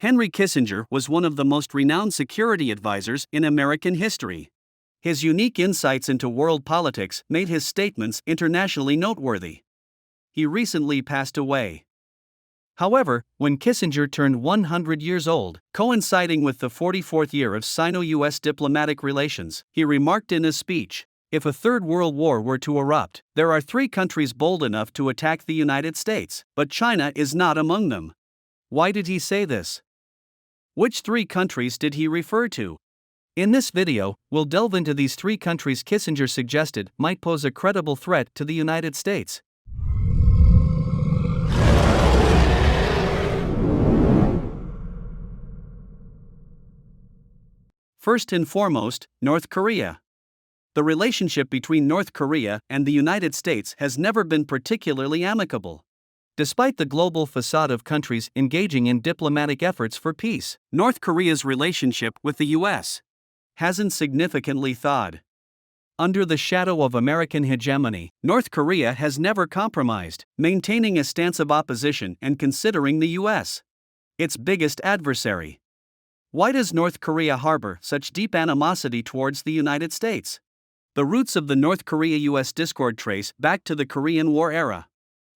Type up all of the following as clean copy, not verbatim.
Henry Kissinger was one of the most renowned security advisors in American history. His unique insights into world politics made his statements internationally noteworthy. He recently passed away. However, when Kissinger turned 100 years old, coinciding with the 44th year of Sino-US diplomatic relations, he remarked in a speech, "If a third world war were to erupt, there are 3 countries bold enough to attack the United States, but China is not among them." Why did he say this? Which 3 countries did he refer to? In this video, we'll delve into these 3 countries Kissinger suggested might pose a credible threat to the United States. First and foremost, North Korea. The relationship between North Korea and the United States has never been particularly amicable. Despite the global facade of countries engaging in diplomatic efforts for peace, North Korea's relationship with the U.S. hasn't significantly thawed. Under the shadow of American hegemony, North Korea has never compromised, maintaining a stance of opposition and considering the U.S. its biggest adversary. Why does North Korea harbor such deep animosity towards the United States? The roots of the North Korea-US discord trace back to the Korean War era.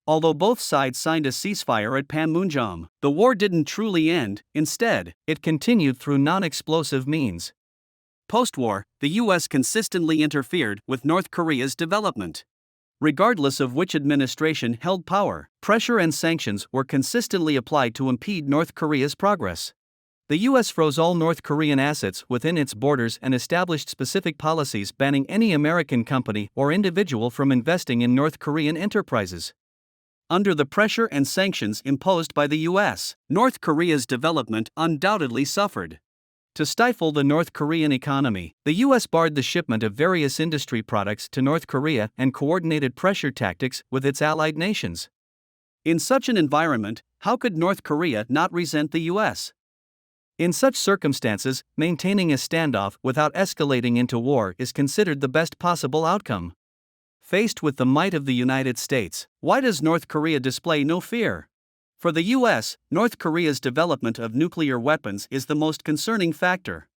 Although both sides signed a ceasefire at Panmunjom, the war didn't truly end. Instead, it continued through non-explosive means. Post-war, the U.S. consistently interfered with North Korea's development. Regardless of which administration held power, pressure and sanctions were consistently applied to impede North Korea's progress. The U.S. froze all North Korean assets within its borders and established specific policies banning any American company or individual from investing in North Korean enterprises. Under the pressure and sanctions imposed by the U.S., North Korea's development undoubtedly suffered. To stifle the North Korean economy, the U.S. barred the shipment of various industry products to North Korea and coordinated pressure tactics with its allied nations. In such an environment, how could North Korea not resent the U.S.? In such circumstances, maintaining a standoff without escalating into war is considered the best possible outcome. Faced with the might of the United States, why does North Korea display no fear? For the U.S., North Korea's development of nuclear weapons is the most concerning factor.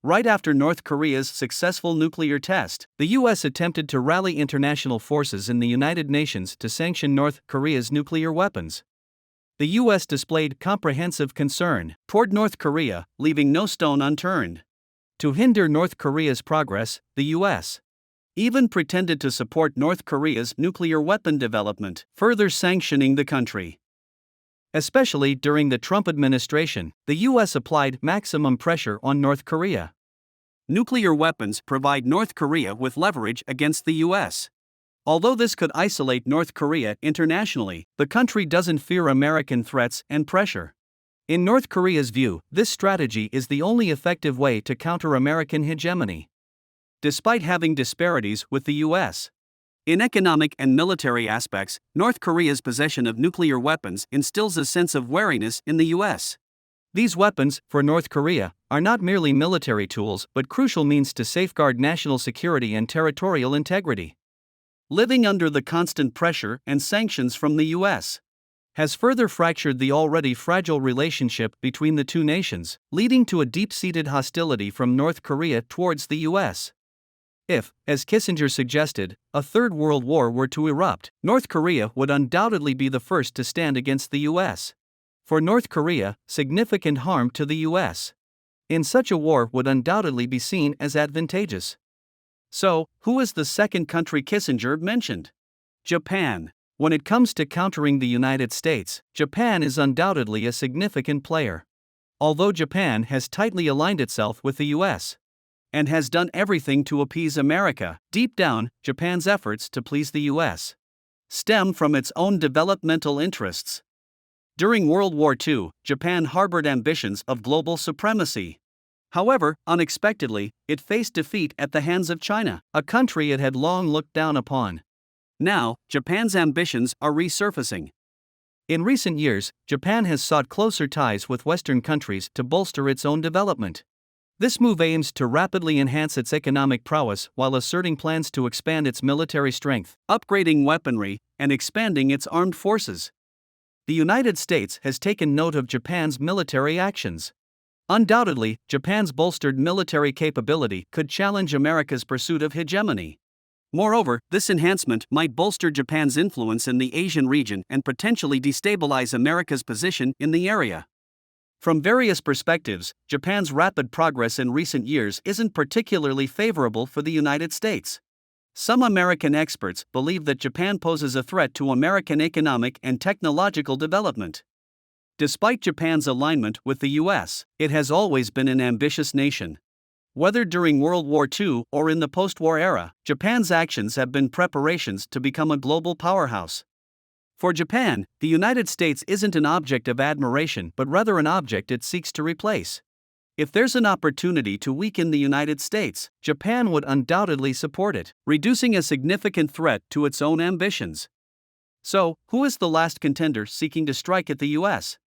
Right after North Korea's successful nuclear test, the U.S. attempted to rally international forces in the United Nations to sanction North Korea's nuclear weapons. The U.S. displayed comprehensive concern toward North Korea, leaving no stone unturned. To hinder North Korea's progress, the U.S. even pretended to support North Korea's nuclear weapon development, further sanctioning the country. Especially during the Trump administration, the U.S. applied maximum pressure on North Korea. Nuclear weapons provide North Korea with leverage against the U.S. Although this could isolate North Korea internationally, the country doesn't fear American threats and pressure. In North Korea's view, this strategy is the only effective way to counter American hegemony. Despite having disparities with the U.S. in economic and military aspects, North Korea's possession of nuclear weapons instills a sense of wariness in the U.S. These weapons, for North Korea, are not merely military tools but crucial means to safeguard national security and territorial integrity. Living under the constant pressure and sanctions from the U.S. has further fractured the already fragile relationship between the two nations, leading to a deep-seated hostility from North Korea towards the U.S. If, as Kissinger suggested, a third world war were to erupt, North Korea would undoubtedly be the first to stand against the U.S. For North Korea, significant harm to the U.S. in such a war would undoubtedly be seen as advantageous. So, who is the second country Kissinger mentioned? Japan. When it comes to countering the United States, Japan is undoubtedly a significant player. Although Japan has tightly aligned itself with the U.S. and has done everything to appease America, deep down, Japan's efforts to please the U.S. stem from its own developmental interests. During World War II, Japan harbored ambitions of global supremacy. However, unexpectedly, it faced defeat at the hands of China, a country it had long looked down upon. Now, Japan's ambitions are resurfacing. In recent years, Japan has sought closer ties with Western countries to bolster its own development. This move aims to rapidly enhance its economic prowess while asserting plans to expand its military strength, upgrading weaponry, and expanding its armed forces. the United States has taken note of Japan's military actions. Undoubtedly, Japan's bolstered military capability could challenge America's pursuit of hegemony. Moreover, this enhancement might bolster Japan's influence in the Asian region and potentially destabilize America's position in the area. From various perspectives, Japan's rapid progress in recent years isn't particularly favorable for the United States. Some American experts believe that Japan poses a threat to American economic and technological development. Despite Japan's alignment with the U.S., it has always been an ambitious nation. Whether during World War II or in the post-war era, Japan's actions have been preparations to become a global powerhouse. For Japan, the United States isn't an object of admiration but rather an object it seeks to replace. If there's an opportunity to weaken the United States, Japan would undoubtedly support it, reducing a significant threat to its own ambitions. So, who is the last contender seeking to strike at the U.S.?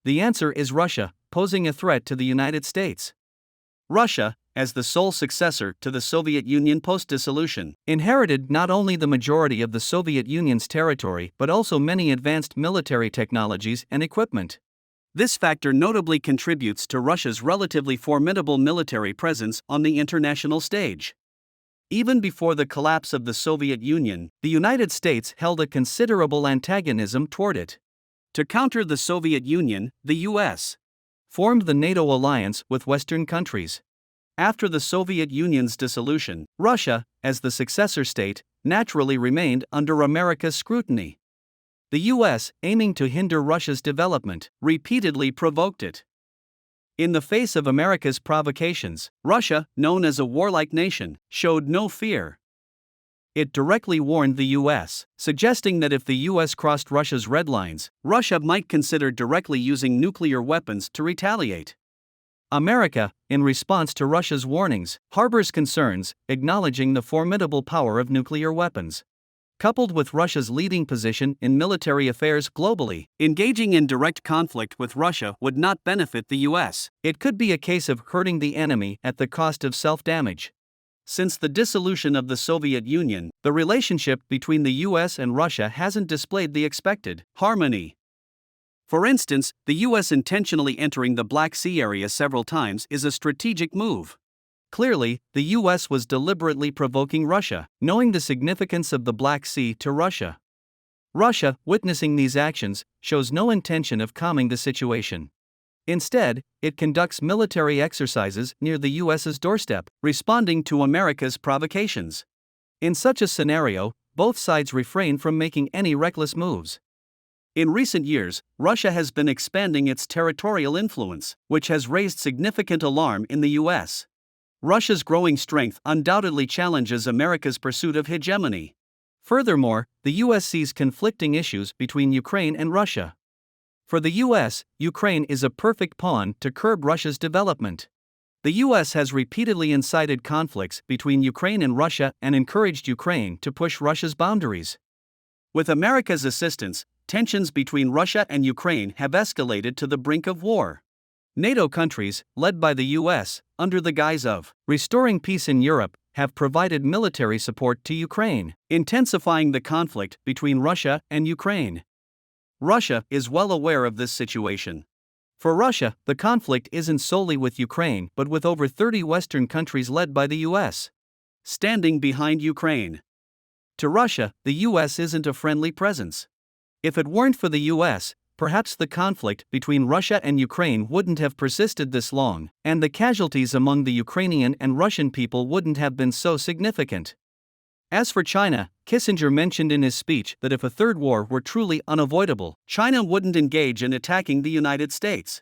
The answer is Russia, posing a threat to the United States. Russia, as the sole successor to the Soviet Union post-dissolution, inherited not only the majority of the Soviet Union's territory but also many advanced military technologies and equipment. This factor notably contributes to Russia's relatively formidable military presence on the international stage. Even before the collapse of the Soviet Union, the United States held a considerable antagonism toward it. To counter the Soviet Union, the U.S. formed the NATO alliance with Western countries. After the Soviet Union's dissolution, Russia, as the successor state, naturally remained under America's scrutiny. The U.S., aiming to hinder Russia's development, repeatedly provoked it. In the face of America's provocations, Russia, known as a warlike nation, showed no fear. It directly warned the U.S., suggesting that if the U.S. crossed Russia's red lines, Russia might consider directly using nuclear weapons to retaliate. America, in response to Russia's warnings, harbors concerns, acknowledging the formidable power of nuclear weapons. Coupled with Russia's leading position in military affairs globally, engaging in direct conflict with Russia would not benefit the U.S. It could be a case of hurting the enemy at the cost of self-damage. Since the dissolution of the Soviet Union, the relationship between the U.S. and Russia hasn't displayed the expected harmony. For instance, the U.S. intentionally entering the Black Sea area several times is a strategic move. Clearly, the U.S. was deliberately provoking Russia, knowing the significance of the Black Sea to Russia. Russia, witnessing these actions, shows no intention of calming the situation. Instead, it conducts military exercises near the U.S.'s doorstep, responding to America's provocations. In such a scenario, both sides refrain from making any reckless moves. In recent years, Russia has been expanding its territorial influence, which has raised significant alarm in the U.S. Russia's growing strength undoubtedly challenges America's pursuit of hegemony. Furthermore, the U.S. sees conflicting issues between Ukraine and Russia. For the U.S., Ukraine is a perfect pawn to curb Russia's development. The U.S. has repeatedly incited conflicts between Ukraine and Russia and encouraged Ukraine to push Russia's boundaries. With America's assistance, tensions between Russia and Ukraine have escalated to the brink of war. NATO countries, led by the U.S., under the guise of restoring peace in Europe, have provided military support to Ukraine, intensifying the conflict between Russia and Ukraine. Russia is well aware of this situation. For Russia, the conflict isn't solely with Ukraine but with over 30 Western countries led by the U.S. standing behind Ukraine. To Russia, the U.S. isn't a friendly presence. If it weren't for the U.S., perhaps the conflict between Russia and Ukraine wouldn't have persisted this long, and the casualties among the Ukrainian and Russian people wouldn't have been so significant. As for China, Kissinger mentioned in his speech that if a third war were truly unavoidable, China wouldn't engage in attacking the United States.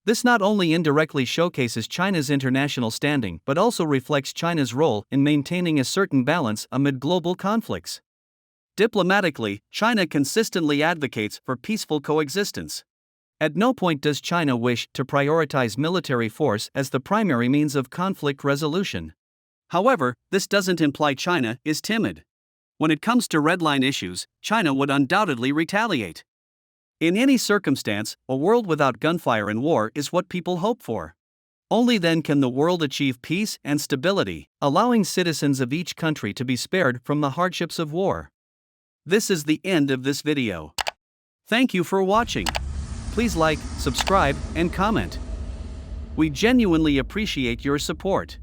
This not only indirectly showcases China's international standing but also reflects China's role in maintaining a certain balance amid global conflicts. Diplomatically, China consistently advocates for peaceful coexistence. At no point does China wish to prioritize military force as the primary means of conflict resolution. However, this doesn't imply China is timid. When it comes to redline issues, China would undoubtedly retaliate. In any circumstance, a world without gunfire and war is what people hope for. Only then can the world achieve peace and stability, allowing citizens of each country to be spared from the hardships of war. This is the end of this video. Thank you for watching. Please like, subscribe, and comment. We genuinely appreciate your support.